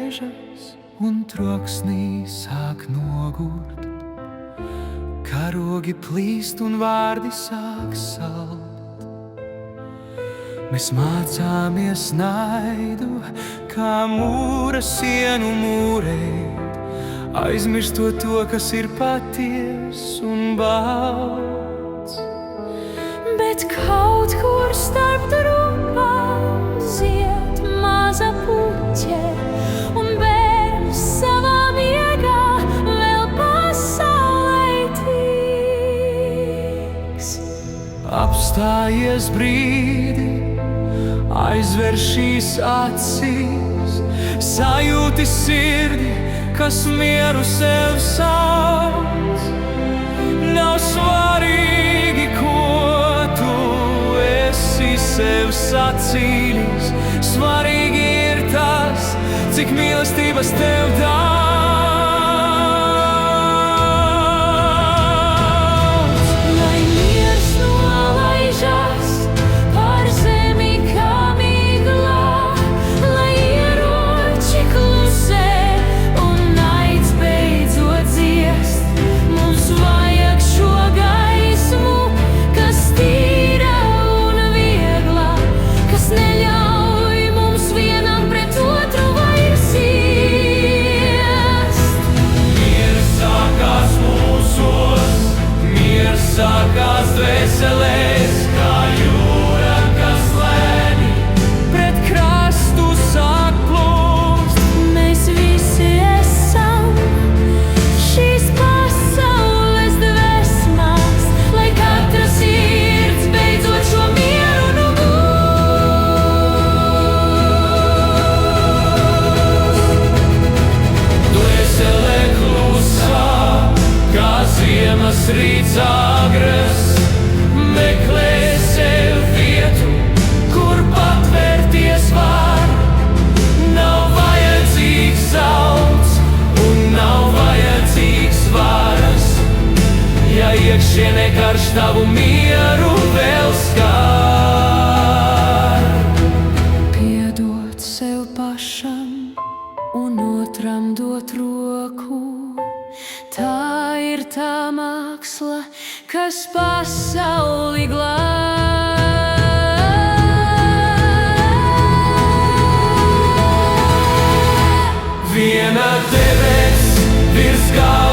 mežas un troksnī sāk nogurt. Karogi plīst un vārdi sāk salt. Mēs mācāmies naidu, kā mūra sienu mūrēt, aizmirstot to, kas ir paties un balts. Bet kaut kur starp drupām zied maza puķe, un bērns savā miegā vēl pasaulē tiks. Apstājies brīdi, aizver šīs acīs, sajūti sirdi, kas mieru sev sauc. Nav svarīgi, ko tu esi sev sacījis, svarīgi ir tas, cik mīlestības tev daudz. Lai miers nolaižas pār zemi kā miglā, lai ieroči klusē un naids beidzot dziest. Mums vajag šo gaismu, kas tīra un viegla, kas neļauj mums vienam pret otru vairs iest. Miers sākās mūsos, miers sākās dvēselēs, kā jūra, kas lēni pret krastu sāk plūst. Mēs visi esam šīs pasaules dvēsmās, lai katra sirds beidzot šo mieru nu gūst. Dvēselē klusā, kā ziemas rīts agras, meklē sev vietu, kur patvērties var. Nav vajadzīgs zelts un nav vajadzīgs varas, ja iekšienē karš tavu mieru vēl skar. Piedot sev pašam un otram dot roku, tā ir tā māksla, kas pasauli glāb. Viena debes virs galvas